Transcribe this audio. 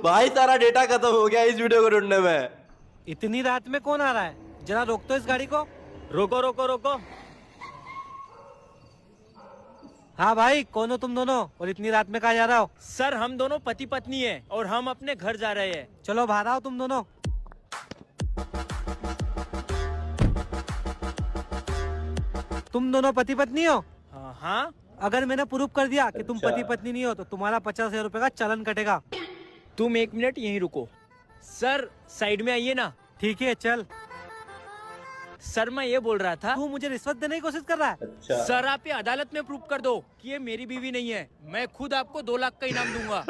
भाई सारा डेटा खत्म हो गया इस वीडियो को ढूंढने में। इतनी रात में कौन आ रहा है? जरा रोक तो इस गाड़ी को। रोको रोको रोको। हाँ भाई, कौन हो तुम दोनों और इतनी रात में कहाँ जा रहा हो? सर हम दोनों पति पत्नी हैं और हम अपने घर जा रहे हैं। चलो बाहर आओ तुम दोनों। तुम दोनों पति पत्नी हो? हाँ हाँ। अगर मैंने प्रूफ कर दिया कि तुम अच्छा। पति पत्नी नहीं हो तो तुम्हारा 50,000 रुपए का चालान कटेगा। तुम 1 मिनट यहीं रुको। सर साइड में आइए ना। ठीक है चल। सर मैं ये बोल रहा था, तू मुझे रिश्वत देने की कोशिश कर रहा है? अच्छा। सर आप ये अदालत में प्रूफ कर दो कि ये मेरी बीवी नहीं है। मैं खुद आपको 2 लाख का इनाम दूंगा।